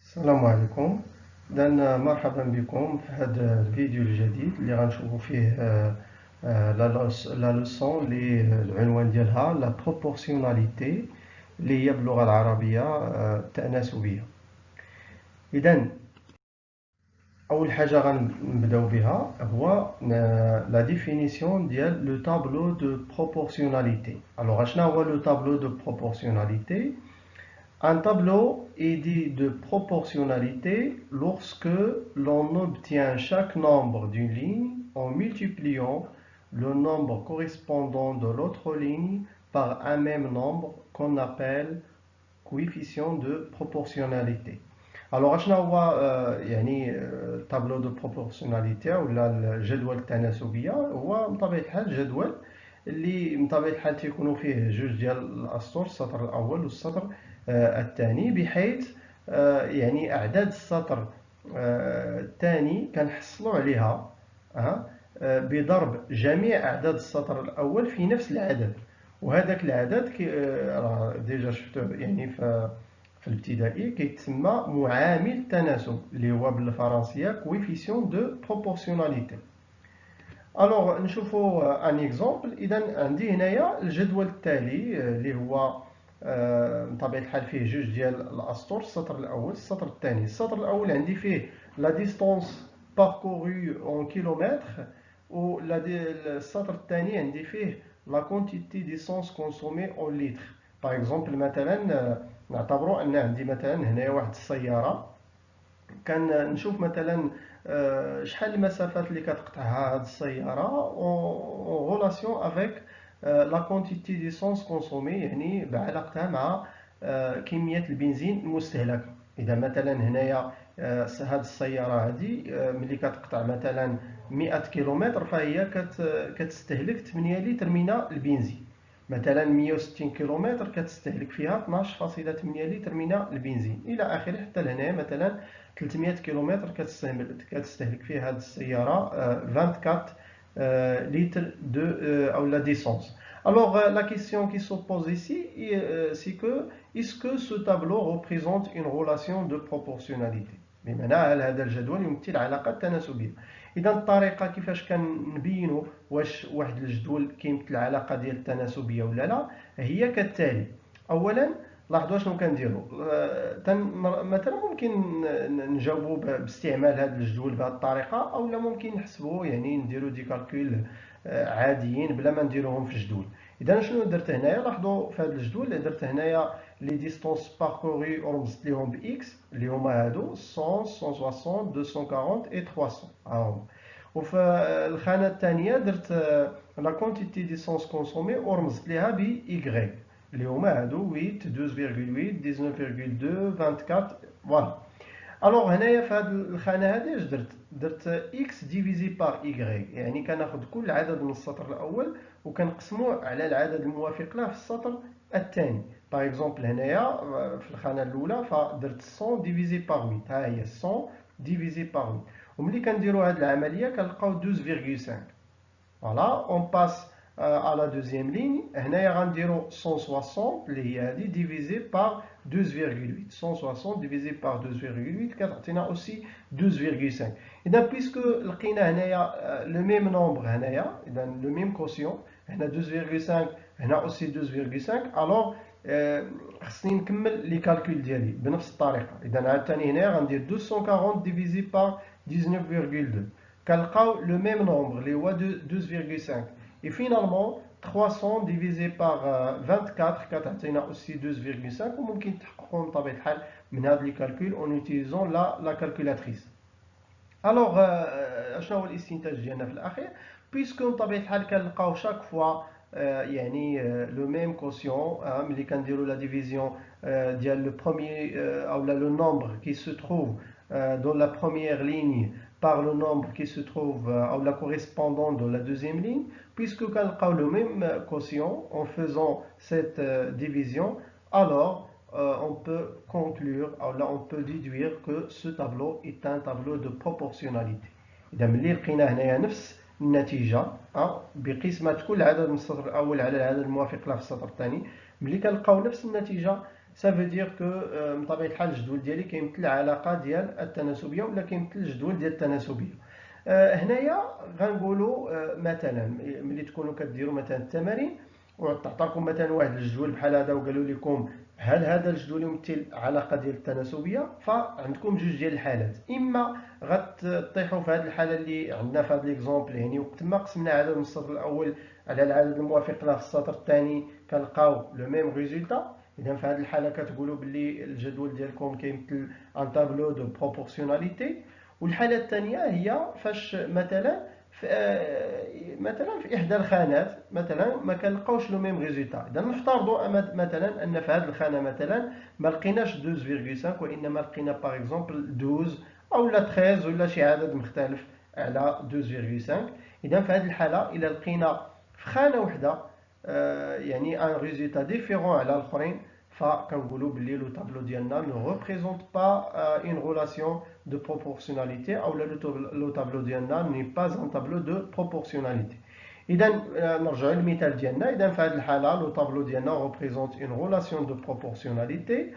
السلام عليكم. إذا مرحبا بكم في هذا الفيديو الجديد اللي غنشوفوا فيه لا لوسون اللي العنوان ديالها لا بروبورسيوناليتي اللي هي باللغة العربية التناسبية. إذا أول حاجة غنبداو بها هو لا ديفينيسيون ديال لو تابلو دو بروبورسيوناليتي. ألوغ شنو هو لو تابلو دو بروبورسيوناليتي؟ Un tableau est dit de proportionnalité lorsque l'on obtient chaque nombre d'une ligne en multipliant le nombre correspondant de l'autre ligne par un même nombre qu'on appelle coefficient de proportionnalité. Alors, شنو هو يعني tableau de proportionnalité ولا الجدول التناسبية؟ هو بطبيعة الحال جدول اللي بطبيعة الحال تيكونوا فيه جوج ديال الأسطر، السطر الأول والسطر الثاني، بحيث يعني أعداد السطر الثاني كنحصلوا عليها بضرب جميع أعداد السطر الأول في نفس العدد. وهذاك العدد راه ديجا شفتوه يعني في الابتدائي كيتسمى معامل التناسب اللي هو بالفرنسية كويفيسيون دو بروبورسيوناليتي. الوغ نشوفوا ان اكزومبل. اذا عندي هنايا الجدول التالي اللي هو بطبيعة الحال فيه جوج ديال الاسطر، السطر الاول السطر الثاني. السطر الاول عندي فيه لا ديستونس باركورو اون كيلومتر، و السطر الثاني عندي فيه لا كونتيتي ديسونس كونسومي اون لتر. باغ اكزومبل مثلا نعتبروا ان عندي مثلا هنايا واحد السيارة، كنشوف مثلا شحال المسافات اللي كتقطعها هاد السيارة اون غولاسيون افيك لا كونتيتي ديسونس كونسومي، يعني بعلاقتها مع كمية البنزين المستهلكة. إذا مثلا هنايا هاد السيارة هادي ملي كتقطع مثلا 100 كيلومتر فهي كتستهلك 8 لتر من البنزين. مثلا 160 كيلومتر كتستهلك فيها 12.8 لتر من البنزين إلى آخره، حتى لهنايا مثلا 300 كيلومتر كتستهلك فيها هذه السيارة 24 litres de la d'essence. Alors la question qui s'oppose ici, c'est que est-ce que ce tableau représente une relation de proportionnalité؟ بمعنى هل هذا الجدول يمثل علاقة تناسبية؟ إذا الطريقة كيفاش كنبينوا واش واحد الجدول كيمثل علاقة ديال التناسبية ولا لا هي كالتالي. أولا لاحظوا شنو كنديروا. مثلا ممكن نجاوبوا باستعمال هذا الجدول بهذه الطريقه، او لا ممكن نحسبوا يعني نديروا دي كالكول عاديين بلا ما نديروهم في الجدول. اذا شنو درت هنايا؟ لاحظوا في هذا الجدول درت هنايا لي ديستونس باركوري ورمزت لهم باكس اللي هما هادو 100 160 240 و 300 هاهم. وفي الخانه الثانيه درت لا كونتيتي ديسونس كونسومي ورمزت ليها ب y اللي هما هادو 8 12.8 19.2 24 فوالا. الوغ هنايا في هاد الخانه هادي اش درت اكس ديفيزي بار y، يعني كناخذ كل عدد من السطر الاول وكنقسموه على العدد الموافق له في السطر الثاني. باغ اكزومبل هنايا في الخانه الاولى فدرت 100 ديفيزي بار 8، ها هي 100 ديفيزي بار 8. وملي كنديروا هاد العمليه كنلقاو 12.5. فوالا اون باس à la deuxième ligne. هنايا غنديرو 160 اللي هي هادي ديفيزي بار 12.8. 160 ديفيزي بار 12.8 كتعطينا اوسي 12.5. اذا بيسكو لقينا هنايا لو ميم نومبر هنايا، اذا لو ميم كوسيون هنا 12.5 هنا اوسي 12.5، الوغ خصني نكمل لي كالكول ديالي بنفس الطريقه. اذا عاوتاني هنايا غندير 240 ديفيزي بار 19.2 كنلقاو لو ميم نومبر اللي هو 12.5. Et finalement 300 divisé par 24 كتعطينا aussi 12.5. وممكن تحققوا بطبيعة الحال من هاد لي كالكول en utilisant la calculatrice. الوغ شنو هو الاستنتاج ديالنا في الاخير؟ بيسكو بطبيعة الحال كنلقاو شاك فوا يعني لو ميم كوسيون ملي كنديروا لا ديفيزيون ديال لو بروميير او لو نومبر كي سو تروف dans la première ligne par le nombre qui se trouve ou la correspondant de la deuxième ligne, puisque quand on a le même quotient en faisant cette division, alors on peut conclure, ou là on peut déduire que ce tableau est un tableau de proportionnalité. إذا ملي لقينا هنايا نفس النتيجة بقسمة كل عدد من السطر الأول على العدد الموافق له في السطر الثاني، ملي كنلقاو نفس النتيجة ça veut dire que بطبيعة الحال الجدول ديالي كيمثل العلاقة ديال التناسبية ولا كيمثل الجدول ديال التناسبية. هنايا غنقولوا مثلا ملي تكونوا كديروا مثلا التمارين وتعطاكم مثلا واحد الجدول بحال هذا وقالوا لكم هل هذا الجدول يمثل علاقة ديال التناسبية، فعندكم جوج ديال الحالات، اما غتطيحوا في هذه الحالة اللي عندنا في هذا ليكزومبل، يعني وقت ما قسمنا عدد من السطر الاول على العدد الموافق له في السطر الثاني كنلقاو لو ميم ريزولتا. اذا في هذه الحالة كتقولوا باللي الجدول ديالكم كيمثل ان تابلو دو بروبورسيوناليتي. والحالة الثانية هي فاش مثلا في إحدى الخانات مثلا ما كنلقاوش لو ميم ريزولتا. إذا نفترضوا مثلا أن في هذه الخانة مثلا ما لقيناش 12.5 وإنما لقينا باغ اكزومبل 12 أو لا 13 ولا شي عدد مختلف على 12.5. إذا في هذه الحالة إلا لقينا في خانة وحدة يعني ان ريزولتا ديفيرون على الآخرين، فكنقولوا باللي لو طابلو ديالنا نو ريبريزونت با اون ريلاسيون de proportionnalité ou le tableau ديالنا n'est pas un tableau de proportionnalité. إذا نرجعوا للمثال ديالنا. إذا في هذه الحالة لو طابلو ديالنا représente une relation de proportionnalité،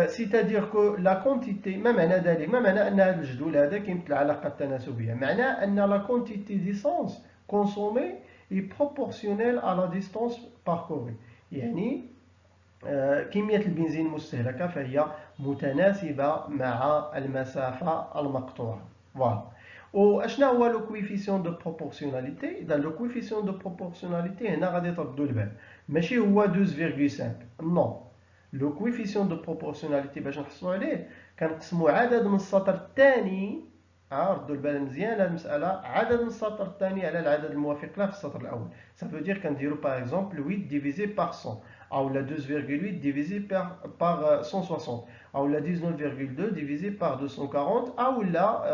c'est-à-dire que la quantité، ما معنى ذلك؟ ما معنى أن هذا الجدول هذا كيمثل العلاقة التناسبية؟ معناه أن la quantité d'essence consommée est proportionnelle à la distance parcourue، يعني كمية البنزين المستهلكة فهي متناسبة مع المسافة المقطوعة. فوالا. واشنا هو لو كويفيسيون دو بروبورسيوناليتي؟ اذا لو كويفيسيون دو بروبورسيوناليتي هنا غادي تردوا البال، ماشي هو 12.5 نو. لو كويفيسيون دو بروبورسيوناليتي باش نحصلوا عليه كنقسموا عدد من السطر الثاني، ردوا البال مزيان هذه المسألة، عدد من السطر الثاني على العدد الموافق له في السطر الأول. ça veut dire كنديروا باغ اكزومبل 8 divisé par 100 ou la 12,8 divisé par 160 ou la 19,2 divisé par 240 ou la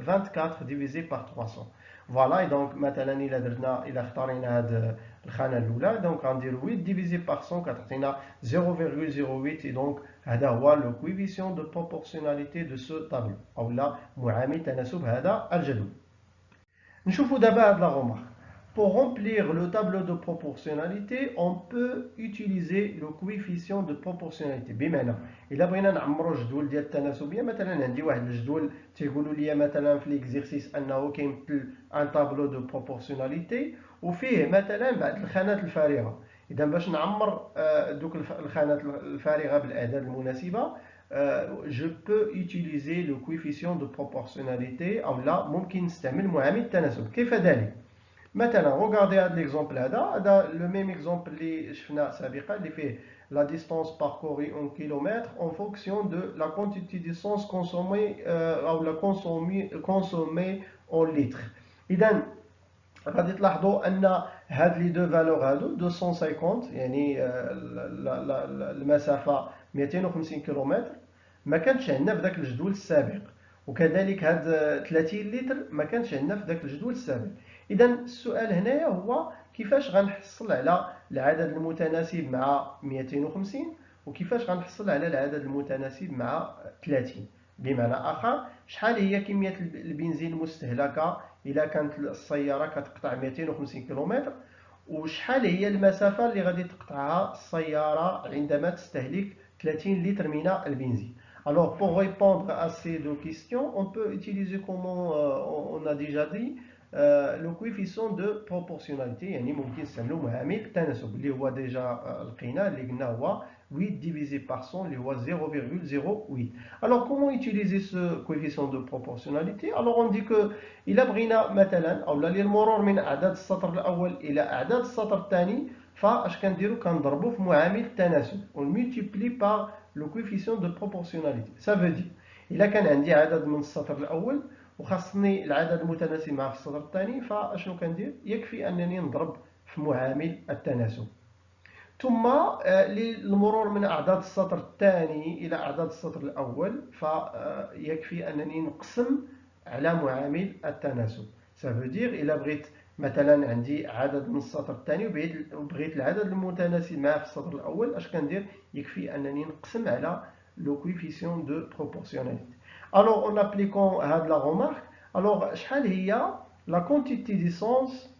24 divisé par 300. Voilà. Et donc مثلا إلا اختارينا هذه الخانة الأولى دونك غندير 8 divisé par 100 كتعطينا 0,08. et donc هذا هو لو كويفيسيون دو بروبورسيوناليتي دو سو طابلو أو لا معامل تناسب هذا الجدول. نشوفوا دابا هاد لا غومارك. Pour remplir le tableau de proportionnalité, on peut utiliser le coefficient de proportionnalité. بمعنى إلا بغينا نعمروا الجدول ديال التناسبية، مثلا عندي واحد الجدول تيقولوا لي مثلا في ليكزيرسيس أنه كيمثل ان طابلو دو بروبورسيوناليتي وفيه مثلا بعض الخانات الفارغة. إذا باش نعمر دوك الخانات الفارغة بالأعداد المناسبة، je peux utiliser le coefficient de proportionnalité أو لا ممكن نستعمل معامل التناسب. كيف ذلك؟ مثلا regardez هذا l'exemple هذا لو ميم اكزومبل اللي شفنا سابقا اللي فيه la distance parcourue en kilomètres en fonction de la quantité d'essence consommée ou la consommée en litres. إذا غادي تلاحظوا أن هاد لي دو فالور هادو 250 يعني المسافة 250 كيلومتر ما كانتش عندنا في ذاك الجدول السابق، وكذلك هاد 30 لتر ما كانتش عندنا في ذاك الجدول السابق. إذا السؤال هنايا هو كيفاش غنحصل على العدد المتناسب مع 250 وكيفاش غنحصل على العدد المتناسب مع 30. بمعنى آخر، شحال هي كمية البنزين المستهلكة إلا كانت السيارة كتقطع 250 كيلومتر، وشحال هي المسافة اللي غادي تقطعها السيارة عندما تستهلك 30 لتر من البنزين. Alors, pour répondre à ces deux questions, on peut utiliser, comme on a déjà dit, le coefficient de proportionnalité. يعني ممكن نستعملوا معامل التناسب اللي هو ديجا لقينا اللي قلنا هو 8 divisé par 100 اللي هو 0,08. Alors comment utiliser ce coefficient de proportionnalité? Alors on dit que إلا بغينا مثلا أو للمرور من أعداد السطر الأول إلى أعداد السطر الثاني، فاش كنديرو كنضربو في معامل التناسب ونملتيبلي باغ لو كويفيسيون دو بروبورسيوناليتي. سا فو دير إلا كان عندي عدد من السطر الأول وخاصني العدد المتناسب مع السطر الثاني، فاشنو كندير؟ يكفي أنني نضرب في معامل التناسب. ثم للمرور من أعداد السطر الثاني إلى أعداد السطر الأول فيكفي أنني نقسم على معامل التناسب. سا فو دير إلا بغيت مثلا عندي عدد من السطر الثاني وبغيت العدد المتناسب معه في السطر الأول، اش كندير؟ يكفي أنني نقسم على لو كويفيسيون دو بروبورسيوناليتي. Alors en appliquant هاد la remarque, alors شحال هي la quantité d'essence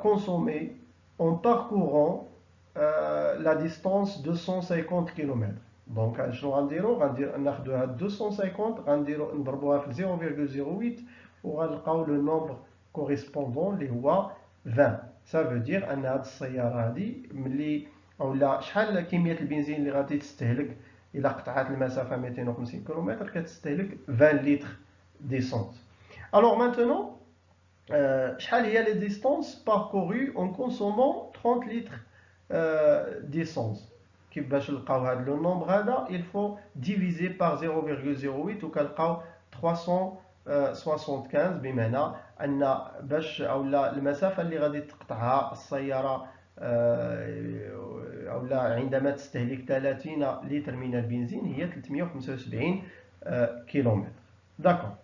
consommée en parcourant la distance 250 km. Donc, je vais dire 250, نضربوها في 0,08 وغنلقاو le nombre correspondant اللي هو 20. Ça veut dire ان هاد السياره هادي ملي اولا شحال كميه البنزين اللي غادي تستهلك الى قطعت المسافه 250 كم كتستهلك 20 لتر ديسونس. Alors maintenant, شحال هي les distances parcourues en consommant 30 litres d'essence. باش نلقاو هذا لو نومبر هذا il faut diviser par 0,08 وكنلقاو 375 بمعنى ان باش اولا المسافه اللي غادي تقطعها السياره اولا عندما تستهلك 30 لتر من البنزين هي 375 كيلومتر. D'accord.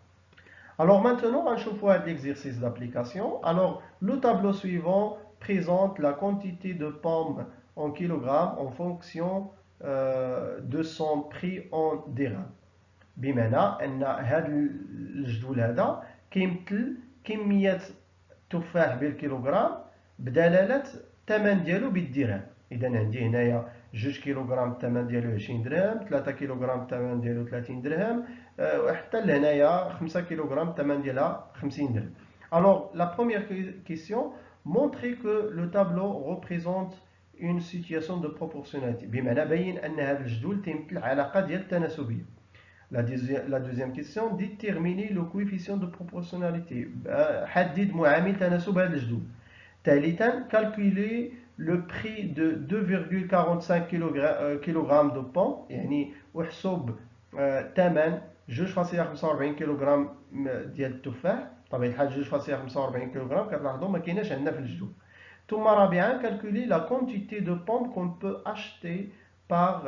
Alors maintenant, on va voir l'exercice d'application. Alors, le tableau suivant présente la quantité de pommes en kilogrammes en fonction de son prix en dirhams. بمعنى أن هذا الجدول هذا كيمثل كمية تفاح بالكيلوغرام بدلالة الثمن ديالو بالدرهم. إذا عندي هنايا 2 كيلوغرام الثمن ديالو 20 درهم، 3 كيلوغرام الثمن ديالو 30 درهم، وحتى لهنايا 5 كيلوغرام الثمن ديالها 50 درهم. Alors, la première question, montrer que le tableau représente une situation de proportionnalité. بمعنى بين أن هذا الجدول تيمثل علاقة ديال التناسبية. La deuxième question, déterminer le coefficient de proportionnalité. حدد معامل تناسب هذا الجدول. ثالثا, calculer le prix de 2,45 kg de pommes. يعني احسب ثمن 2.45 كيلوغرام ديال التفاح. بطبيعة الحال 2.45 كيلوغرام كتلاحظوا ما كايناش عندنا في الجدول. ثم رابعا, calculer la quantité de pommes qu'on peut acheter par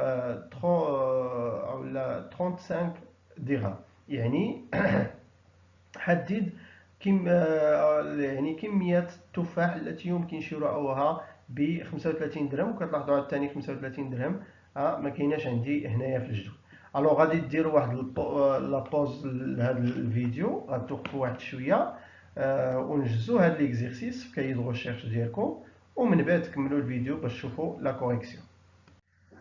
35 درهم. يعني حدد يعني كمية التفاح التي يمكن شراؤها ب 35 درهم وكتلاحظوا على الثاني 35 درهم ما كايناش عندي هنايا في الجدول. الوغ غادي ديروا واحد لابوز لهذا الفيديو، غتوقفوا واحد شويه ونجزوا هذا ليكزيرسيس في كايي دو ريشيرش ديالكم ومن بعد تكملوا الفيديو باش تشوفوا لا كوريكسيون.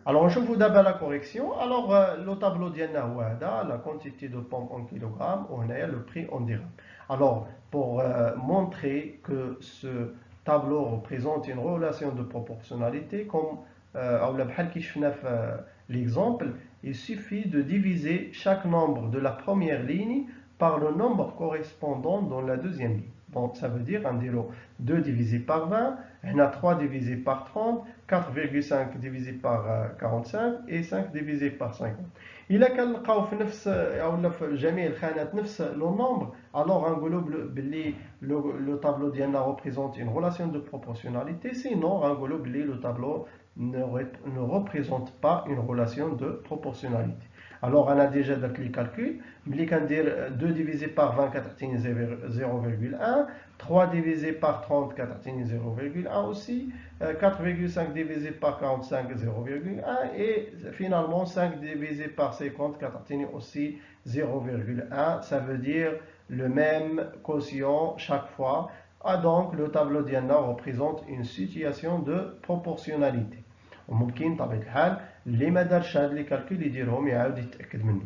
Alors, نشوفوا دابا la correction. Alors, le tableau ديالنا هو هذا, la quantité de pommes en kilogrammes وهنايا le prix en dirhams. Alors, pour montrer que ce tableau représente une relation de proportionnalité, comme أولا بحال كي شفنا في l'exemple, il suffit de diviser chaque nombre de la première ligne par le nombre correspondant dans la deuxième ligne. Donc, ça veut dire, on dirait 2 divisé par 20, on a 3 divisé par 30, 4,5 divisé par 45 et 5 divisé par 50. إلا كنلقاو في نفس أو في جميع الخانات نفس لو نومبر، alors غنقولوا بلي لو طابلو ديالنا représente une relation de proportionnalité. Sinon غنقولوا بلي لو طابلو ne représente pas une relation de proportionnalité. Alors, on a déjà fait les calculs. ملي كندير 2 divisé par 20 كتعطيني 0,1, 3 divisé par 30 كتعطيني 0,1 aussi, 4,5 divisé par 45 0,1 et finalement 5 divisé par 50 كتعطيني aussi 0,1. Ça veut dire le même quotient chaque fois. Donc le tableau ديالنا représente une situation de proportionnalité. وممكن بطبيعة الحال اللي ما دارش هاد لي كالكول يديرهم يعاود يتاكد منه.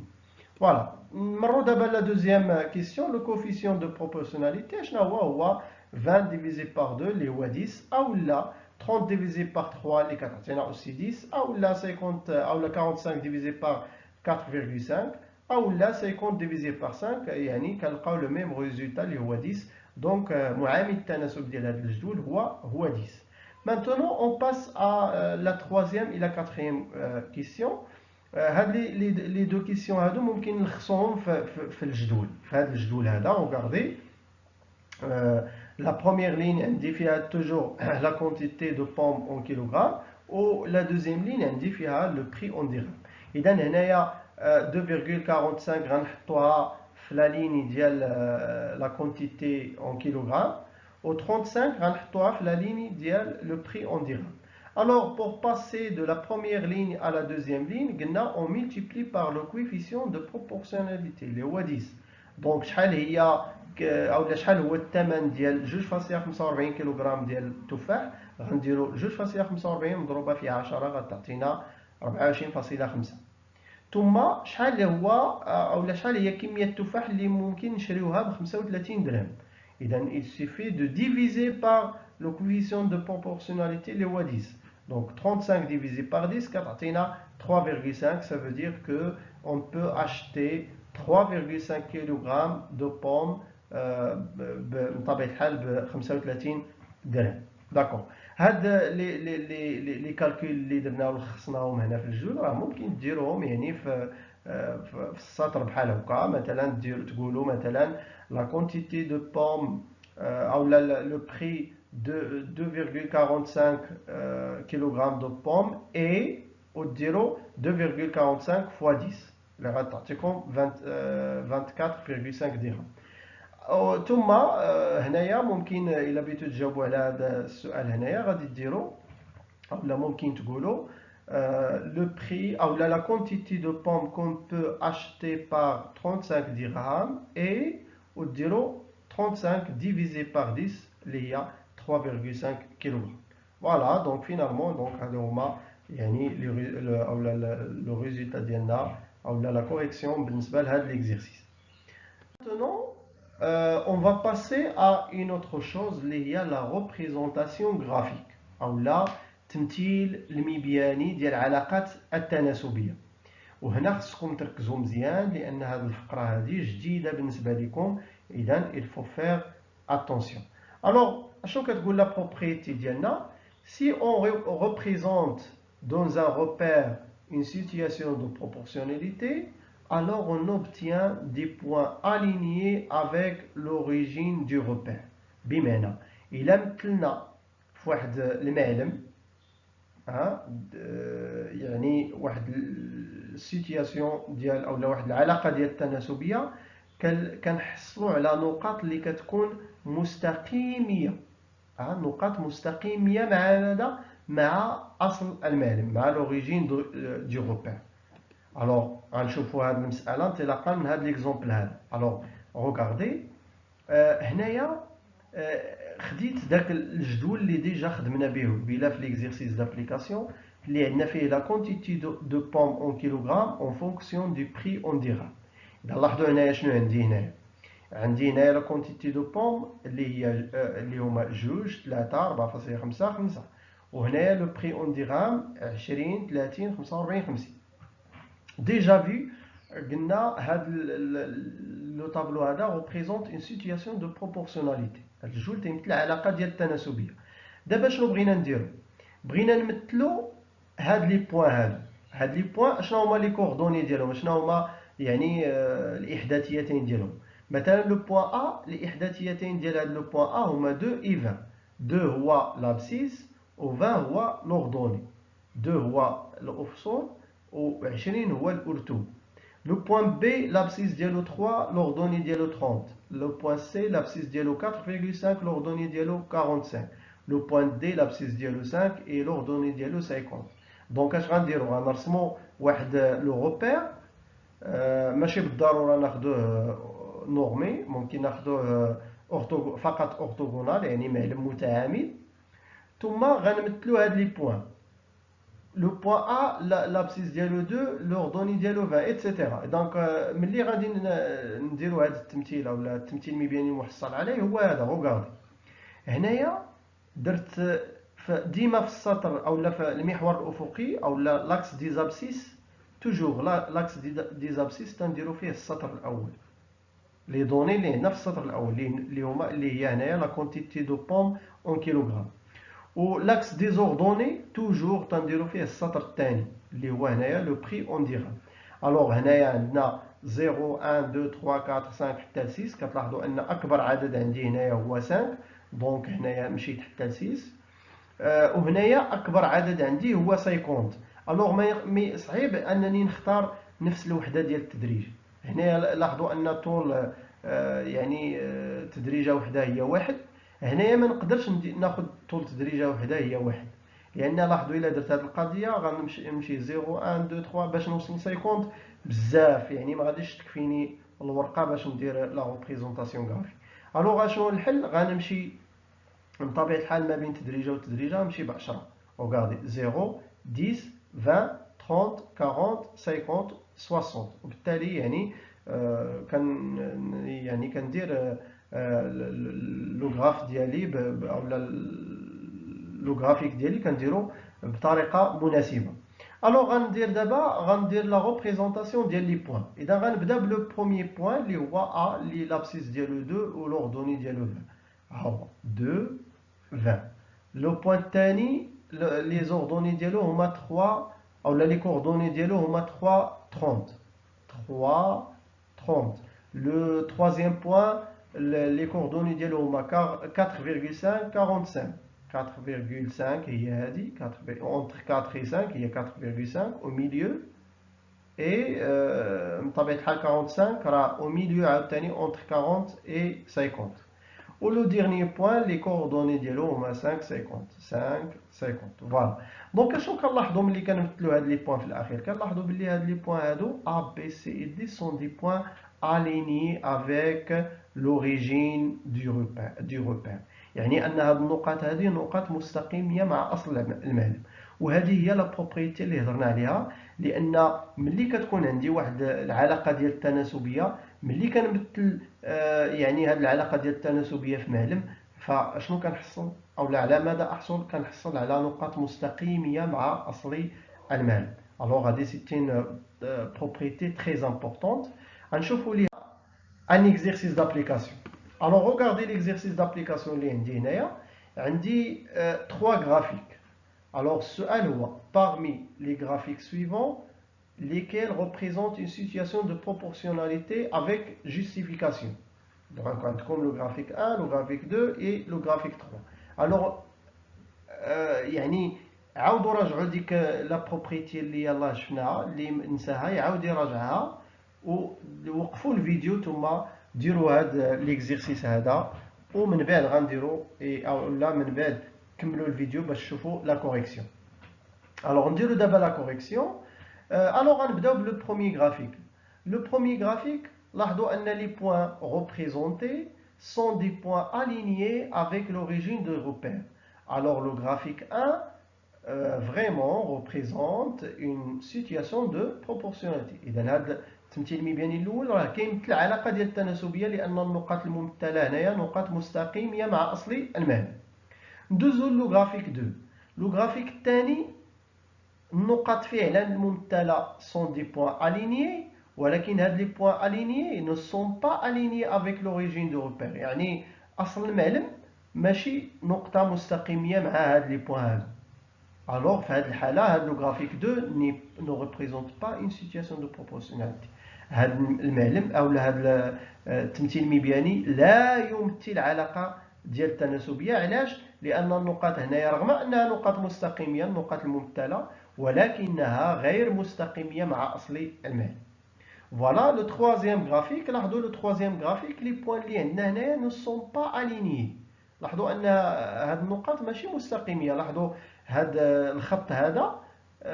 فوالا نمروا دابا لا دوزيام كيسيون. لو كوفيسيون دو بروبورسيوناليتي شنو هو 20 ديفيزي بار 2 اللي هو 10 اولا 30 ديفيزي بار 3 اللي كتعطينا اوسي 10 اولا 50 اولا 45 ديفيزي بار 4,5 اولا 50 ديفيزي بار 5 يعني كنلقاو لو ميم ريزولتا اللي هو 10. دونك معامل التناسب ديال هذا الجدول هو 10. Maintenant, on passe à la troisième et la quatrième question. Les deux questions هادو ممكن نلخصوهم في الجدول. في هذا الجدول هذا regardez. La première ligne عندي فيها toujours la quantité de pommes en kilogrammes و la deuxième ligne عندي فيها le prix en dirhams. إذا هنايا 2,45 غنحطوها في la ligne ديال la quantité en kilogrammes. Au 35, on a la ligne dial le prix en dirhams. Alors, pour passer de la première ligne à la deuxième ligne, on multiplie par le coefficient de proportionnalité, le 10. Donc, شحال هو الثمن ديال 2.45 كيلوغرام ديال التفاح غنديرو 2.45 مضروبة في 10 غتعطينا 24.5. ثم شحال هو أو شحال هي كمية التفاح اللي ممكن نشريوها ب 35 درهم. إذا il suffit de diviser par le coefficient de proportionnalité اللي هو 10. Donc 35 divisé par 10 كتعطينا 3,5. Ça veut dire que on peut acheter 3,5 kg de pommes بطبيعة الحال ب 35 درهم. داكور. هاد لي كالكول اللي درنا ولخصناهم هنا في الجدول راه ممكن ديروهم يعني في السطر بحال هكا. مثلا تقولوا مثلا لا كونتيتي دو بوم او لو بري de 2,45 kg de pommes et وديروا 2,45 fois 10 اللي غتعطيكم 24,5 درهم. ثم هنايا ممكن الا بغيتو تجاوبوا على هذا السؤال هنايا غادي ديروا اولا ممكن تقولوا le prix ou la quantité de pommes qu'on peut acheter par 35 dirhams et ou dire 35 divisé par 10 اللي هي 3,5 kg. Voilà, donc finalement donc هذا هما يعني le résultat ديالنا ou la correction بالنسبة لهذا l'exercice. Maintenant on va passer à une autre chose اللي هي la représentation graphique ou la تمثيل المبياني ديال العلاقات التناسبيه. وهنا خصكم تركزوا مزيان لان هذه الفقره هذه جديده بالنسبه لكم. اذا il faut faire attention. Alors اشنو كتقول لا propriété ديالنا؟ si on représente dans un repère une situation de proportionnalité, alors on obtient des points alignés avec l'origine du repère. بمعنى الا مثلنا في واحد المعلم يعني واحد السيتياسيون ديال اولا واحد العلاقه ديال التناسبيه كنحصلوا على نقاط اللي كتكون مستقيميه. نقاط مستقيميه مع هذا مع اصل المعلم مع لوريجين دو روبير. الوغ غنشوفوا هذه المساله انطلاقا من هذا ليكزومبل هذا. الوغ روغاردي هنايا خديت داك الجدول اللي ديجا خدمنا به قبيله في ليكزيرسيس دابليكاسيون اللي عندنا فيه لا كونتيتي دو بوم اون كيلوغرام اون فونكسيون دو بري اون درهم. اذا لاحظوا هنايا شنو عندي هنايا؟ عندي هنايا لا كونتيتي دو بوم اللي هما 2 3 4.5 5 وهنايا لو بري اون درهم 20 30 45 50. ديجا في قلنا هذا لو طابلو هذا ريبريزونت اون سيتياسيون دو بروبورسيوناليتي. هذا الجول تيمثل العلاقه ديال التناسبيه. دابا شنو بغينا نديرو؟ بغينا نمثلو هاد لي بوين هاد لي بوين شنو هما لي كوردوني ديالهم؟ شنو هما يعني الاحداثيتين ديالهم؟ مثلا لو بوين ا الاحداثيتين ديال هاد لو بوين ا هما 2 اي 20. 2 هو لابسيس و 20 هو لوردوني. 2 هو الافصول و 20 هو الارتو. Le point B, l'abscisse dialo 3, l'ordonnée dialo 30. Le point C, l'abscisse dialo 4,5, l'ordonnée dialo 45. Le point D, l'abscisse dialo 5 et l'ordonnée dialo 50. Donc, اش غنديرو؟ غنرسمو واحد لو روبير ماشي بالضروره ناخذوه نورمي، ممكن ناخذوه فقط اورتوغونال يعني معلم متعامد. ثم غنمثلو هاد لي بوين. Le point A, l'abscisse dialo 2, l'ordonnée dialo 20, etc. Donc, ملي غادي نديرو هذا التمثيل او التمثيل المبياني المحصل عليه هو هذا. روغاردي هنايا درت ديما في السطر او في المحور الافقي او لاكس دي زابسيس توجور لاكس دي زابسيس تنديرو فيه السطر الاول. لي دوني اللي هنا في السطر الاول اللي هما اللي هي هنايا لا كونتيتي دو بوم اون كيلوغرام. و لاكس ديزوردوني توجور تنديرو فيه السطر الثاني اللي هو هنايا لو بري اون درهم. الوغ هنايا عندنا 0 1 2 3 4 5 حتى ل 6. كتلاحظوا ان اكبر عدد عندي هنايا هو 5، دونك هنايا مشيت حتى ل 6. وهنايا اكبر عدد عندي هو 50. الوغ مي صعيب انني نختار نفس الوحده ديال التدريج. هنايا لاحظوا ان طول يعني تدريجه وحده هي 1. هنايا ما نقدرش ناخذ طول تدريجه وحده هي 1 لان لاحظوا الا درت هذه القضيه غنمشي 0 1 2 3 باش نوصل 50 بزاف، يعني ما غاديش تكفيني الورقه باش ندير لا ريبريزونطاسيون غرافيك. الوغ شنو الحل؟ غنمشي بطبيعة الحال ما بين تدريجة وتدريجة غنمشي ب 10. Regardez 0 10 20 30 40 50 60. وبالتالي يعني كندير لو غراف ديالي اولا لو غرافيك ديالي كنديرو بطريقه مناسبه. الوغ غندير دابا لا ريبريزونطاسيون ديال لي بوين. اذا غنبدا بلو بروميي بوين اللي هو ا اللي لابسيس ديالو 2 ولوردوني ديالو 20. ها هو 2 20. لو بوين الثاني لي زوردوني ديالو هما 3 اولا لي كوردوني ديالو هما 3 30 3 30. Le troisième point, les coordonnées ديالو هما 4,5 45. 4,5 هي هذه entre 4 et 5 هي 4,5 au milieu. Et بطبيعة الحال 45 راه au milieu عاوتاني entre 40 et 50. و لو dernier point les coordonnées ديالو هما 5 50 5 50. فوالا. دونك اشنو كنلاحظوا ملي كنمثلوا هاد لي بوين في الاخير؟ كنلاحظوا بلي هاد لي بوين هادو A B C et D sont des points alignés avec l'origine du repère. يعني ان هاد النقاط هذه نقاط مستقيميه مع اصل المعلم. وهذه هي لا بروبريتي اللي هضرنا عليها، لان ملي كتكون عندي واحد العلاقه ديال التناسبيه، ملي كنمثل يعني هذه العلاقه ديال التناسبيه في معلم، فشنو كنحصل او على ماذا احصل؟ كنحصل على نقاط مستقيميه مع اصل المعلم. الوغ هذه سي une propriété très importante. غنشوفوا ليها un exercice d'application. Alors regardez l'exercice d'application اللي عندي هنايا. عندي 3 graphiques. Alors السؤال هو parmi les graphiques suivants lesquels représentent une situation de proportionnalité avec justification. Donc عندكم le graphique 1, le graphique 2 et le graphique 3. Alors يعني عاودوا راجعوا ديك لا بروبريتي اللي يلاه شفناها اللي نساها، يعاود يراجعها ووقفوا الفيديو ثم ديروا هذا ليكزيرسيس هذا، ومن بعد غنديروا اولا من بعد كملوا الفيديو باش تشوفوا لا كوريكسيون. الوغ نديروا دابا لا كوريكسيون. الوغ غنبداو بلو بروميي غرافيك. لو بروميي غرافيك لاحظوا ان لي بوين représentés sont des points alignés avec l'origine de repère. Alors le graphique 1 vraiment représente une situation de proportionnalité. إذا هذا التمثيل المبياني الأول راه كيمثل العلاقة ديال التناسبية، لأن النقاط الممثلة هنايا نقاط مستقيمية مع أصل المعلم. ندوزو لو غرافيك 2. لو غرافيك الثاني النقاط فعلا الممثلة sont des points alignés، ولكن هاد لي بوين alignés ne sont pas alignés avec l'origine de repère. يعني أصل المعلم ماشي نقطة مستقيمية مع هاد لي بوين هادو. Alors, في هذه الحالة هذا لو غرافيك 2 ne représente pas une situation de proportionnalité. هذا المعلم أو هذا التمثيل المبياني لا يمثل علاقة ديال التناسبية. علاش؟ لأن النقاط هنايا رغم أنها نقاط مستقيمية النقاط الممثلة، ولكنها غير مستقيمية مع أصل المعلم. فوالا لو تخوازيام غرافيك. لاحظوا لو تخوازيام غرافيك لي بوين اللي عندنا هنايا ne sont pas alignés. لاحظوا أن هاد النقاط ماشي مستقيمية. لاحظوا هذا الخط هذا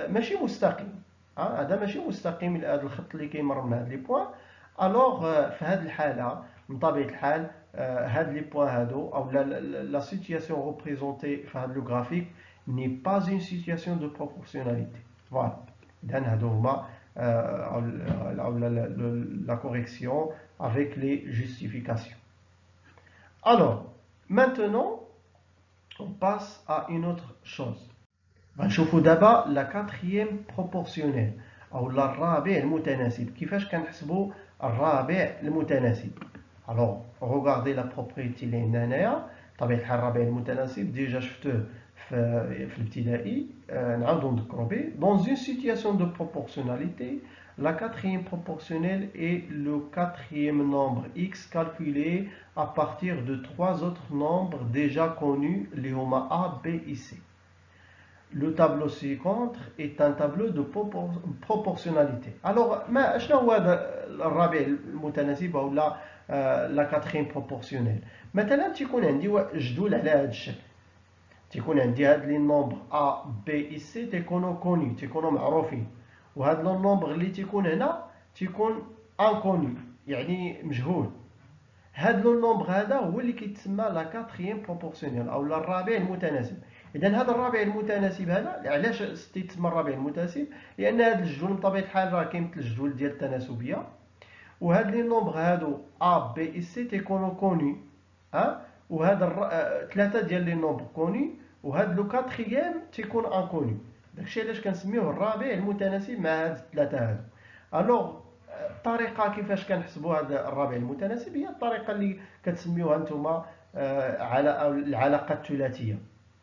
ماشي مستقيم، هذا ماشي مستقيم هذا الخط اللي كيمر من هاد لي بوين. الوغ في هذه الحاله من طبيعه الحال هاد لي بوين هادو او لا سيتياسيون ريبريزونتي في هذا لو غرافيك ني با اون سيتياسيون دو بروبورسيوناليتي. فوالا اذا هادو هما او لا كوريكسيون avec les justifications. Alors maintenant on passe à une autre chose. غنشوفوا دابا لا كاتريام بروبورسيونيل او الرابع المتناسب. كيفاش كنحسبوا الرابع المتناسب؟ الوغ روغاردي لا بروبريتي اللي عندنا هنايا. بطبيعه الحال الرابع المتناسب ديجا شفتوه في الابتدائي، نعاودو نذكروا به. Dans une situation de proportionnalité, la quatrième proportionnelle est le quatrième nombre x calculé à partir de 3 autres nombres déjà connus, les homa A, B et C. Le tableau ci-contre est un tableau de proportionnalité. Alors, شنو هو الرابع المتناسب او لا كاتريم بروبورسيونيل؟ مثلا تيكون عندي جدول على هذا الشكل، تيكون عندي هاد لي نومبر A B et C تيكونوا كوني، تيكونوا معروفين، وهاد لو نومبر اللي تيكون هنا تيكون انكوني يعني مجهول. هاد لو نومبر هذا هو اللي كيتسمى لا كاتريام بروبورسيونيل او الرابع المتناسب. اذا هذا الرابع المتناسب هذا علاش تيتسمى الرابع المتناسب؟ لان هاد الجدول بطبيعه الحال راه كيمثل الجدول ديال التناسبيه، وهاد لي نومبر هادو ا بي اي سي تيكونوا كوني، وهذا ثلاثه ديال لي نومبر كوني، وهاد لو كاتريام تيكون انكوني. داكشي علاش كنسميوه الرابع المتناسب مع هاد الثلاثه هادو. الوغ الطريقه كيفاش كنحسبوا هذا الرابع المتناسب هي الطريقه اللي كتسميوها نتوما على العلاقه الثلاثيه.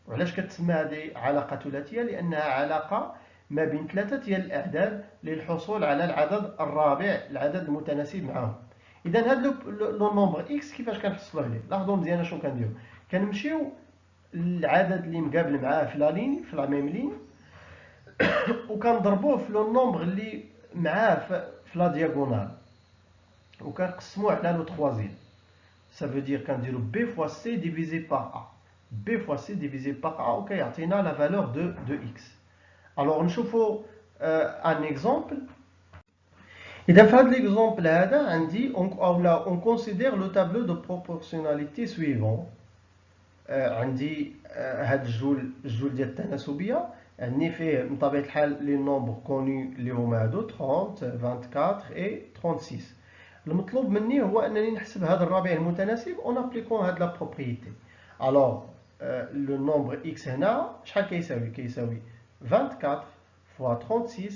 وعلاش كتسمى هذه علاقه ثلاثيه؟ لانها علاقه ما بين ثلاثه ديال الاعداد للحصول على العدد الرابع، العدد المتناسب معهم. اذا هذا لو نومبر اكس كيفاش كنحصلوا عليه؟ لاحظوا مزيان شنو كنديروا. كنمشيو للعدد اللي مقابل معاه في لا لين، في لا ميم لين، وكنضربوه في لو نومبر اللي معاه في لا دياغونال، وكنقسموه على لو تخوازيام. Ça veut dire كنديرو b fois c divisé par a. b fois c divisé par a وكيعطينا la valeur de x. Alors نشوفوا un exemple. إذا في هذا l'exemple هذا عندي on considère le tableau de proportionnalité suivant. عندي هاد الجدول ديال التناسبيه، عندي فيه بطبيعه الحال لي نومبر كوني اللي هما هادو 30 24 اي 36. المطلوب مني هو انني نحسب هذا الرابع المتناسب اون ابليكون هاد لا بروبريتي. الوغ لو نومبر اكس هنا شحال كيساوي؟ كيساوي 24 فوا 36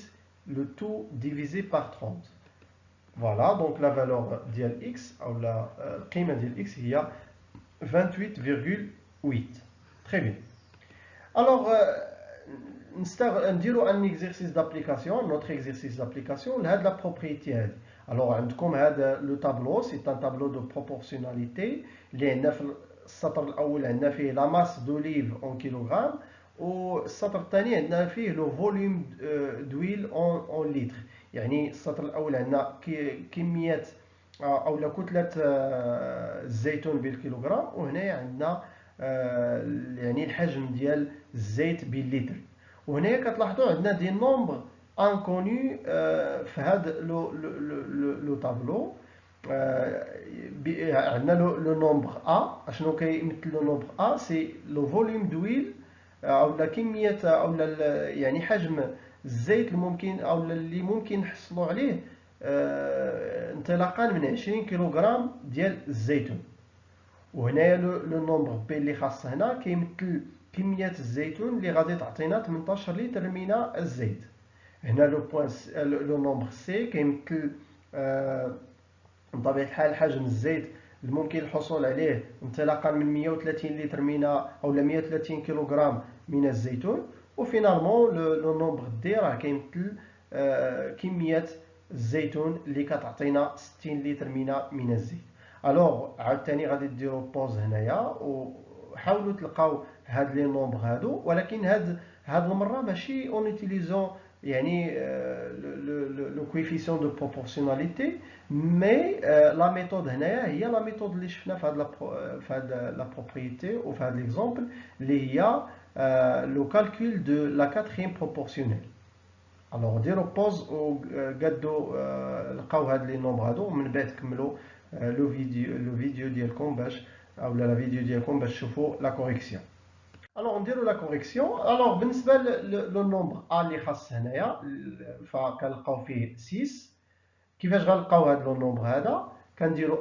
لو تو ديفيزي بار 30. فوالا دونك لا فالور ديال اكس او لا القيمه ديال اكس هي 28,8. Très bien. Alors, نديرو un exercice d'application, notre exercice d'application لهاد la propriété هادي. Alors عندكم هذا لو تابلو، سي ان تابلو دو بروبورسيوناليتي اللي عندنا في السطر الاول عندنا فيه لا ماس دوليف اون كيلوغرام، والسطر الثاني عندنا فيه لو فوليوم دويل اون لتر. يعني السطر الاول عندنا كميه او لا كتله الزيتون بالكيلوغرام، وهنايا عندنا يعني الحجم ديال الزيت باللتر. وهنايا كتلاحظوا عندنا دي نومبر انكوني في هذا لو تابلو. عندنا لو نومبر ا. اشنو كيمثل لو نومبر ا؟ سي لو فوليوم دويل او لا كميه او يعني حجم الزيت الممكن او اللي ممكن نحصلوا عليه انطلاقا من 20 كيلوغرام ديال الزيتون. وهنايا لو نومبر بي اللي خاص هنا كيمثل كميه الزيتون اللي غادي تعطينا 18 لتر من الزيت. هنا لو نومبر سي كيمثل بطبيعه الحال حجم الزيت الممكن الحصول عليه انطلاقا من 130 لتر من او 130 كيلوغرام من الزيتون. وفينالمون لو نومبر دي راه كيمثل كميه الزيتون اللي كتعطينا 60 لتر من الزيت. الوغ عاوتاني غادي ديروا بوز هنايا وحاولوا تلقاو هاد لي نومبر هادو، ولكن هاد المره ماشي اون يوتيليزون يعني لو كويفيسيون دو بروبورسيوناليتي، مي لا ميثود هنايا هي لا ميثود اللي شفنا في هاد لا بروبريتي وفي هاد ليكزومبل اللي هي لو كالكول دو لا كاتريام بروبورسيونيل. الوغ ديروا بوز وقادو لقاو هاد لي نومبر هادو، ومن بعد كملوا لو فيديو ديالكم باش او لا فيديو ديالكم باش تشوفوا لا كوريكسيون. الوغ نديروا لا كوريكسيون. الوغ بالنسبه لو نومبر ا اللي خاص هنايا فكنلقاو فيه 6. كيفاش غنلقاو هاد لو نومبر هذا؟ كنديروا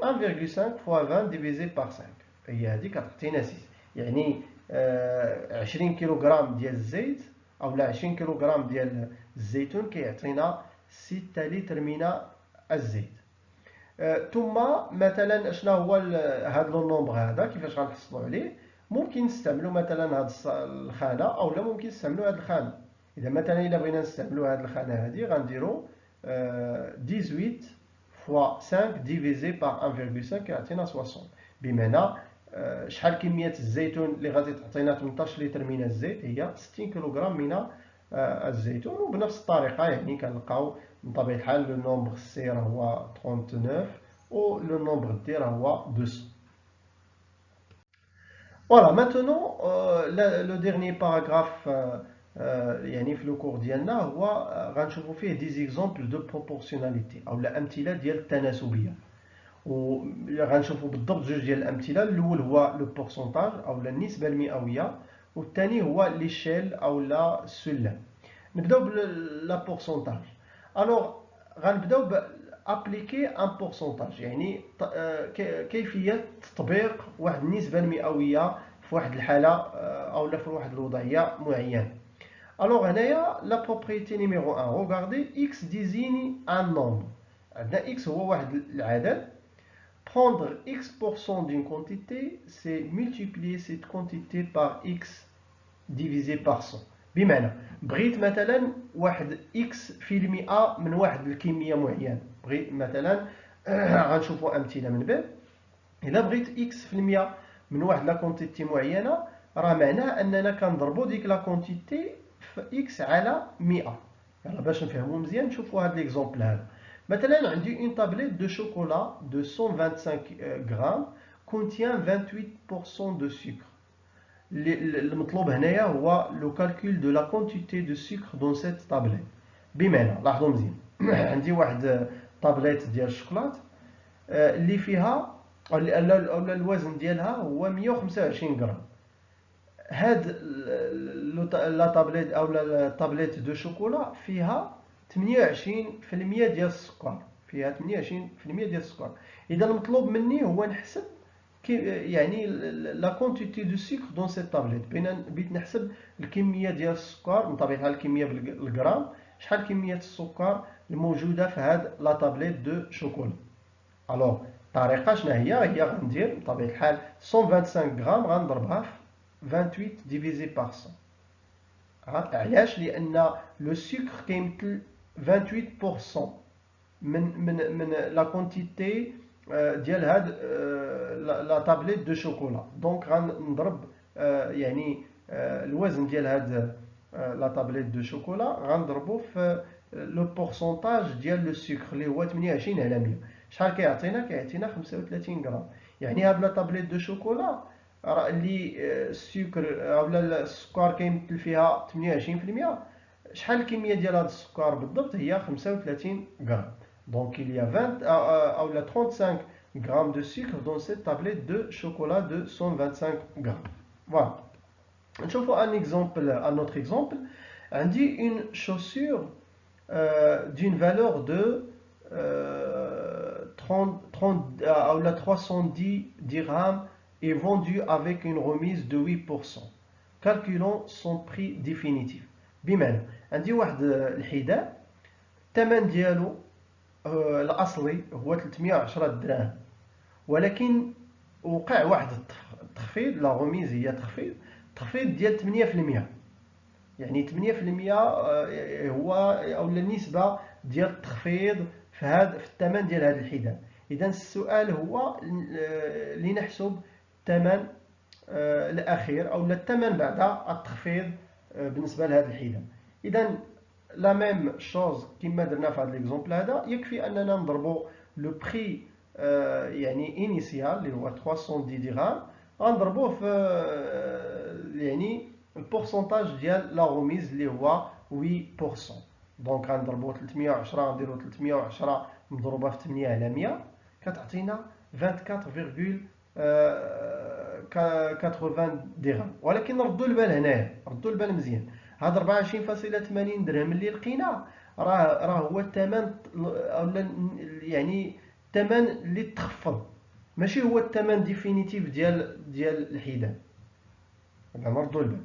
1.5 فوا 20 ديفيزي بار 5، هي هذه كتعطينا 6. يعني 20 كيلوغرام ديال الزيت او لا 20 كيلوغرام ديال الزيتون كيعطينا 6 لتر من الزيت. ثم مثلا شنو هو هذا لو نومبر هذا كيفاش غنحصلوا عليه؟ ممكن نستعملوا مثلا هذه الخانه او لا ممكن نستعملوا هذه الخانه. اذا مثلا الا بغينا نستعملوا هذه الخانه هذه غنديروا 18 فوا 5 ديفيزي بار 1.5 كيعطينا 60. بمعنى شحال كميه الزيتون اللي غادي تعطينا 18 لتر من الزيت؟ هي 60 كيلوغرام من الزيتون. وبنفس الطريقه يعني كنلقاو بطبيعه الحال لو نومبر سي راه هو 39 و لو نومبر دي راه هو 200. Voilà, maintenant, le dernier paragraphe يعني في لو كور ديالنا هو غنشوفوا فيه دي زيكزامبل دو بروبورسيوناليتي او الامثله ديال التناسبيه. وغنشوفوا بالضبط جوج ديال الامثله. الاول هو لو بورسونتاج او النسبه المئويه، والثاني هو ليشيل او لا السلم. نبداو بلا بورسونتاج. الوغ غنبداو ابليكي ان بورسونتاج، يعني كيفيه تطبيق واحد النسبه المئويه في واحد الحاله او لا في واحد الوضعيه معينه. الوغ هنايا لا بروبريتي نيميرو 1، روغاردي اكس ديزيني ان نومبر. عندنا اكس هو واحد العدد. Prendre x% d'une quantité, c'est multiplier cette quantité par x divisé par 100. بمعنى بغيت مثلا واحد اكس في المئة من واحد الكميه معينه، بغيت مثلا غنشوفوا امثله من بعد. الا بغيت اكس في المئة من واحد لا كونتيتي معينه، راه معناه اننا كنضربوا ديك لا كونتيتي في اكس على 100. يلا باش نفهموا مزيان نشوفوا هذا ليكزومبل هذا. مثلا عندي اون تابليت دو شوكولا دو 125 غرام contient 28% de sucre. المطلوب هنايا هو لو كالكول دو لا كونتيتي دو سكر دون سيت طابليت. بمعنى لاحظوا مزيان عندي واحد طابليت ديال الشوكولات اللي فيها اولا الوزن ديالها هو 125 غرام. هاد لا طابليت او الطابليت دو شوكولا فيها 28% ديال السكر، فيها 28% ديال السكر. اذا المطلوب مني هو نحسب يعني لا كونتيتي دو سكر دون سيت طابليت. بغيت نحسب الكميه ديال السكر من طبيعه الحال الكميه بالغرام، شحال كميه السكر الموجوده في هاد لا طابليت دو شوكولا. الوغ الطريقه شنو هي غندير بطبيعه الحال 125 غرام غنضربها في 28 ديفيزي بار 100. علاش؟ لان لو سكر كيمثل 28% من لا كونتيتي ديال هاد لا طابليت دو شوكولا. دونك غنضرب يعني الوزن ديال هاد لا طابليت دو شوكولا غنضربو في لو بورسونتاج ديال لو سكر اللي هو 28 على 100. شحال كيعطينا 35 غرام. يعني هاد لا طابليت دو شوكولا راه اللي السكر اولا السكر كيمثل فيها 28%، شحال الكميه ديال هاد السكر بالضبط؟ هي 35 غرام. Donc il y a 20 ou 35 grammes de sucre dans cette tablette de chocolat de 125 grammes. Voilà. نشوفوا un autre exemple. On dit une chaussure d'une valeur de 310 dirhams est vendue avec une remise de 8%. Calculons son prix définitif. بمعنى عندي واحد الحذاء الثمن ديالو الاصلي هو 310 دراهم، ولكن وقع واحد التخفيض، لا غوميز هي تخفيض ديال 8%. يعني 8% هو او النسبه ديال التخفيض في الثمن ديال هذا الحذاء. اذا السؤال هو لنحسب الثمن الاخير او الثمن بعد التخفيض بالنسبه لهذا الحذاء. اذا لا ميم شوز كما درنا في هذا ليكزومبل هذا، يكفي اننا نضربوا لو بري يعني انيسيال اللي هو 310 درهم غنضربوه في يعني البورسونتاج ديال لا غوميز اللي هو 8%. دونك غنضربوا 310 غنديروا 310 مضروبه في 8 على 100 كتعطينا 24.80 درهم. ولكن ردوا البال هنايا، ردوا البال مزيان، هاد 24.80 درهم اللي لقيناه راه هو الثمن اولا يعني الثمن اللي تخفض، ماشي هو الثمن ديفينيتيف ديال الحذاء. ردوا البال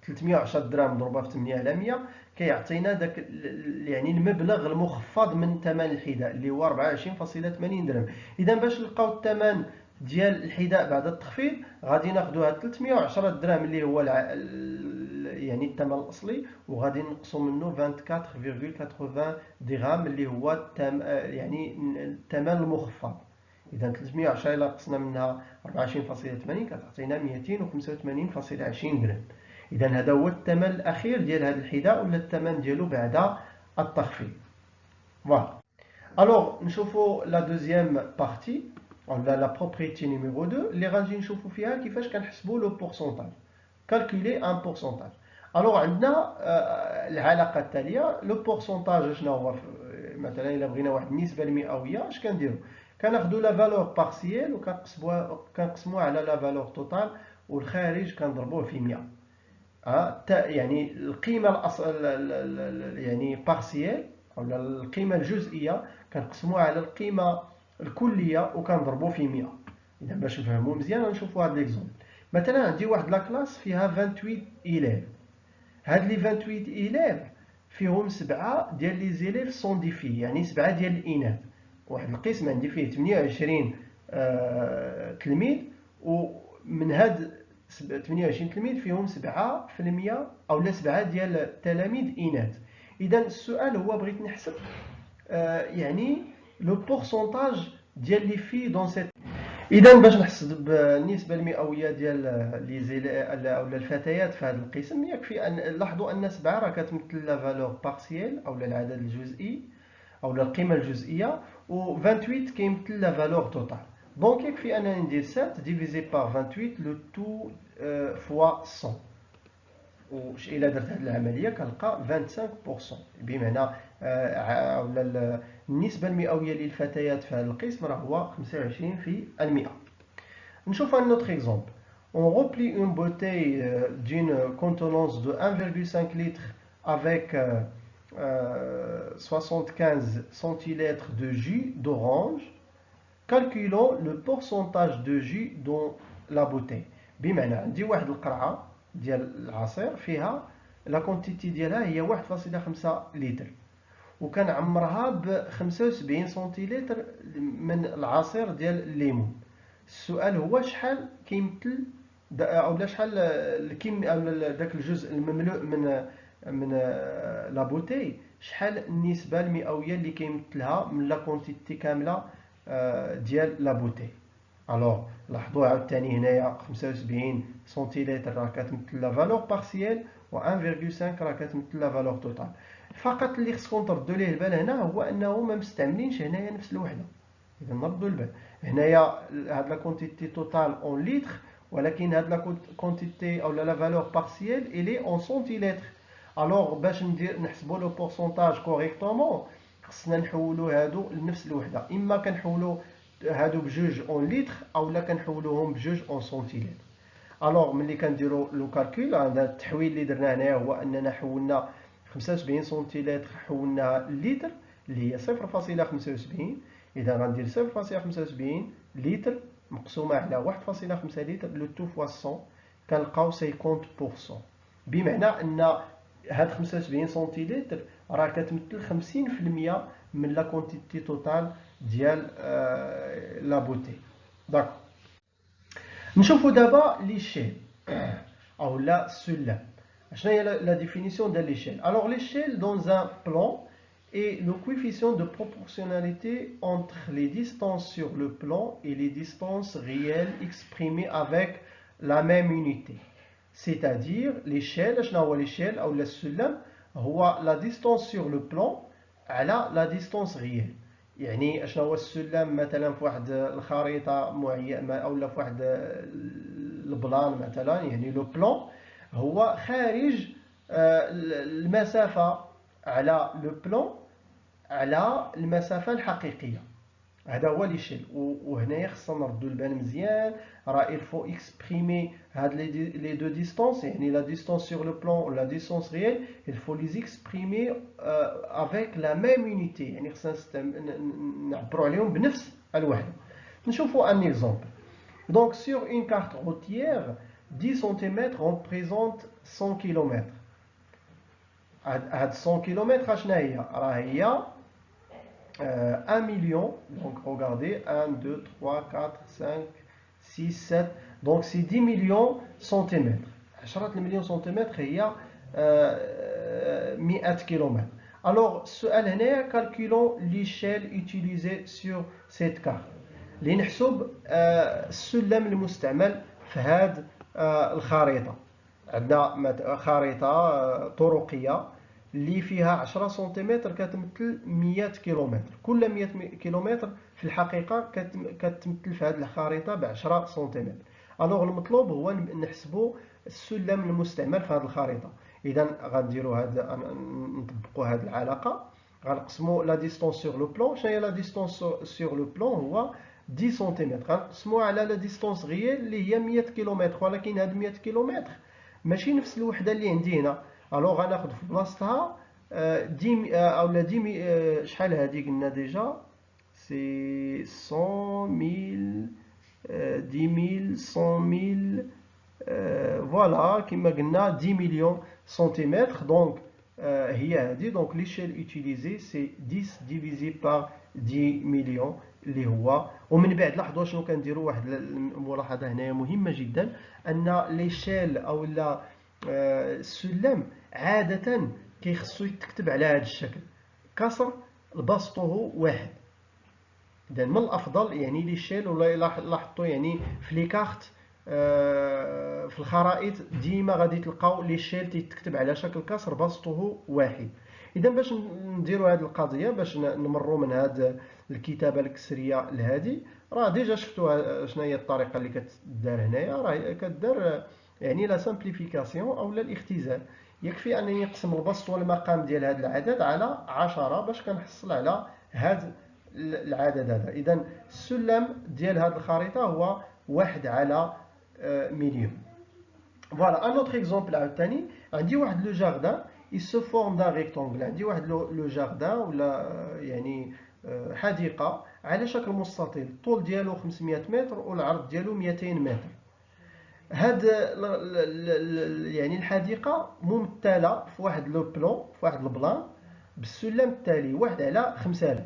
310 درهم مضروبه في 8 على 100 كيعطينا داك يعني المبلغ المخفض من ثمن الحذاء اللي هو 24.80 درهم. اذا باش نلقاو الثمن ديال الحذاء بعد التخفيض غادي ناخذوا هاد 310 درهم اللي هو يعني الثمن الاصلي، وغادي نقصوا منه 24.80 درهم اللي هو يعني الثمن المخفض. اذا 310 الا قسنا منها 24.80 كتعطينا 285.20 درهم. اذا هذا هو الثمن الاخير ديال هذا الحذاء ولا الثمن ديالو بعد التخفيض. فوالا. الوغ نشوفوا لا دوزيام بارتي ولا لا بروبريتي نيميرو 2 اللي غادي نشوفوا فيها كيفاش كنحسبوا لو بورسونتاج، كالكولي ان بورسونتاج. الوغ عندنا العلاقه التاليه. لو بورسونتاج شنو هو؟ مثلا الا بغينا واحد النسبه المئويه اش كنديروا؟ كناخذوا لا فالور بارسيال وكنقسموها على لا فالور توتال، والخارج كنضربوه في 100. يعني القيمه يعني بارسيال او القيمه الجزئيه كنقسموها على القيمه الكليه وكنضربوه في 100. اذا باش نفهموا مزيان نشوفوا هذا ليكزومبل. مثلا عندي واحد لا كلاس فيها 28 إيليف. هاد لي 28 إيليف فيهم 7 ديال لي زيليف سون ديفي، يعني 7 ديال الإناث. واحد القسم عندي فيه 28 تلميذ، ومن هاد 28 تلميذ فيهم 7% أو لا 7 ديال التلاميذ إناث. إذا السؤال هو بغيت نحسب يعني لو بورسونتاج ديال لي في دون سيت. اذا باش نحسب النسبه المئويه ديال لي زيل او الفتيات في هذا القسم، يكفي ان لاحظوا ان 7 راه كتمثل لا فالور بارسيال او العدد الجزئي او القيمه الجزئيه، و 28 كيمثل لا فالور توتال. دونك يكفي انني ندير 7 ديفيزي بار 28 لو تو فوا 100. واش الا درت هذه العمليه كنلقى 25%، بمعنى النسبه المئويه للفتيات في هذا القسم راه هو 25%. نشوف un autre exemple. On remplit une bouteille d'une contenance de 1,5 litre avec 75 centilitres de jus d'orange. Calculons le pourcentage de jus dans la bouteille. بمعنى عندي واحد القرعه ديال العصير فيها لا كونتيتي ديالها هي 1.5 لتر، وكنعمرها ب 75 سنتيلتر من العصير ديال الليمون. السؤال هو شحال كيمثل او شحال داك الجزء المملوء من لا بوتي، شحال النسبه المئويه اللي كيمثلها من لا كونتيتي كامله ديال لا بوتي. الوغ لاحظوا عاوتاني هنايا 75 سنتيلتر راه كتمثل لا فالور بارسيال، و 1.5 راه كتمثل لا فالور توتال. فقط اللي خصكم تردوا ليه البال هنا هو انه ما مستعملينش هنايا نفس الوحده. اذا نردوا البال هنايا هاد لا كونتيتي توتال اون لتر، ولكن هاد لا كونتيتي او لا فالور بارسيال الي اون سنتيلتر. الوغ باش نحسبوا لو بورسونتاج كوريكتومون خصنا نحولوا هادو لنفس الوحده، اما كنحولوا هادو بجوج اون لتر او لا كنحولوهم بجوج اون سنتيلتر. الوغ ملي كنديروا لو كالكول، هذا التحويل اللي درنا هنايا هو اننا حولنا 75 سنتيلتر حولناها لتر اللي هي 0.75. اذا غندير 0.75 لتر مقسومه على 1.5 لتر لو تو فوا 100 كنلقاو 50%، بمعنى ان هاد 75 سنتيلتر راه كتمثل 50% من لا كونتيتي توتال ديال لا بوتي. داك نشوفوا دابا ليشيل او لا السلم. شنو هي لا ديفينيسيون ديال ليشيل؟ الوغ ليشيل دون ان بلان est le coefficient de proportionnalité entre les distances sur le plan et les distances réelles exprimées avec la même unité. C'est-à-dire l'échelle، شنو هو l'échelle او السلم؟ هو la distance sur le plan على la distance réelle. يعني شنو هو السلم مثلا في واحد الخريطه معينه او لا في واحد البلان مثلا، يعني لو بلان هو خارج المسافه على لو بلان على المسافه الحقيقيه. هذا هو ليشيل. وهنايا خصنا نردوا البال مزيان، راه il faut exprimer هاد les deux distances، يعني la distance sur le plan ou la distance réelle il faut les exprimer avec la même unité، يعني خصنا نعبروا عليهم بنفس الوحده. نشوفوا un exemple. Donc sur une carte routière 10 cm représente 100 km. هاد 100 km شنو هي؟ راه هي 1 million. Donc regardez 1 2 3 4 5 6 7. Donc c'est 10 millions centimètres. 10 مليون سنتيمتر هي 100 km. Alors السؤال هنايا calculons l'échelle utilisée sur cette carte. لنحسب السلم المستعمل في هذه الخريطة. عندنا خريطة طرقية اللي فيها 10 سنتيمتر كتمثل 100 كيلومتر. كل 100 كيلومتر في الحقيقة كتمثل في هذه الخريطة ب 10 سنتيمتر. الوغ المطلوب هو نحسبوا السلم المستعمل في هذه الخريطة. إذا غنديروا نطبقوا هذه العلاقة. غنقسموا لا ديستونس سور لو بلون. شنو هي لا ديستونس سور لو بلون؟ هو 10 سنتيمتر. غنقسموها على لا ديستونس غيال اللي هي 100 كيلومتر، ولكن هاد 100 كيلومتر ماشي نفس الوحده اللي عندي هنا. الوغ غناخذ في بلاصتها 10 اولا 10 شحال هادي قلنا ديجا سي 100 1000 100 100000 فوالا كما قلنا 10 مليون سنتيمتر. دونك هي هذه. دونك ليشيل اوتيليزي سي 10 ديفيزي بار 10 مليون اللي هو. ومن بعد لاحظوا شنو كنديروا، واحد الملاحظه هنايا مهمه جدا، ان ليشيل او لا السلم عاده كيخصو يتكتب على هذا الشكل، كسر بسطه واحد. اذا من الافضل يعني ليشيل، ولا لاحظتوا يعني في لي كارت في الخرائط ديما غادي تلقاو ليشيل تيتكتب على شكل كسر بسطه واحد. اذا باش نديروا هذه القضيه، باش نمروا من هذه الكتابه الكسريه لهذه، راه ديجا شفتوا شنو هي الطريقه اللي كتدار هنايا. راه كدار يعني لا سامبليفيكاسيون او لا الاختزال. يكفي انني نقسم البسط والمقام ديال هذا العدد على 10 باش كنحصل على هذا العدد هذا. اذا السلم ديال هذه الخريطه هو 1 على مليون. فوالا ان اوتر اكزومبل عاوتاني. عندي واحد لو جاردان il se forme d'un rectangle. عندي واحد لو جاردان ولا يعني حديقه على شكل مستطيل، الطول ديالو 500 متر والعرض ديالو 200 متر. هاد يعني الحديقه ممثله في واحد لو بلون، في واحد البلان بالسلم التالي 1 على 5000.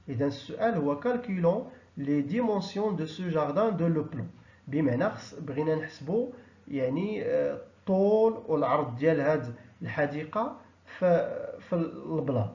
اذا السؤال هو كالكولون لي ديمونسيون دو سو جاردان دو لو بلون. بمعنى بغينا نحسبوا يعني الطول والعرض ديال هاد الحديقه في البلان.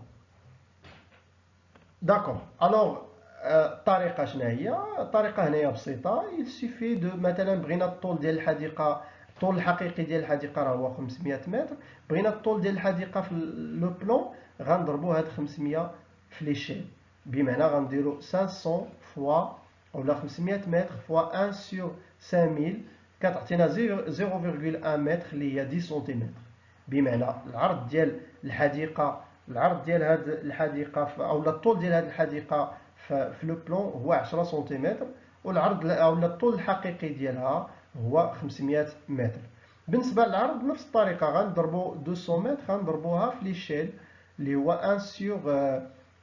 داكوغ. الوغ الطريقه شنو هي؟ الطريقه هنايا بسيطه. il suffit de مثلا بغينا الطول ديال الحديقه، الطول الحقيقي ديال الحديقه راه هو 500 متر. بغينا الطول ديال الحديقه في لو بلون، غنضربوا هاد 500 في ليشيل. بمعنى غنديروا 500 فوا اولا 500 متر فوا 1 سور 5000 كتعطينا 0.1 متر اللي هي 10 سنتيمتر. بمعنى العرض ديال الحديقه، العرض ديال هذه الحديقه اولا الطول ديال هذه الحديقه في لو بلون هو 10 سنتيمتر، والعرض اولا الطول الحقيقي ديالها هو 500 متر. بالنسبه للعرض بنفس الطريقه غنضربوا 200 متر غنضربوها في ليشيل اللي هو 1 سور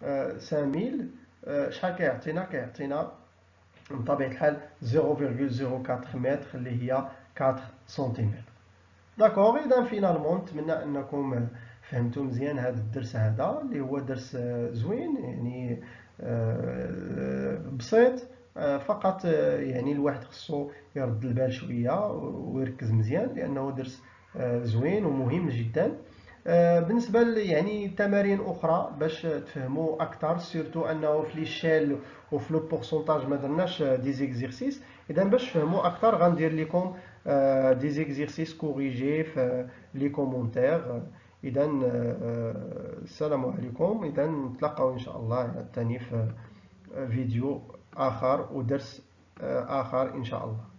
5000. شحال كيعطينا بطبيعه الحال 0.04 متر اللي هي 4 سنتيمتر. داكوغ. اذا فينالمون نتمنى انكم فهمتوا مزيان هذا الدرس هذا اللي هو درس زوين يعني بسيط. فقط يعني الواحد خصو يرد البال شويه ويركز مزيان لانه درس زوين ومهم جدا. بالنسبه يعني تمارين اخرى باش تفهموا اكثر، سيرتو انه في ليشيل وفي لو بورسونتاج ما درناش دي زيكزيرسيس. اذا باش تفهموا اكثر غندير لكم دي زيكزيرسيس كوريجي في لي كومونتير. اذا السلام عليكم. اذا نتلاقاو ان شاء الله ثاني في فيديو اخر ودرس اخر ان شاء الله.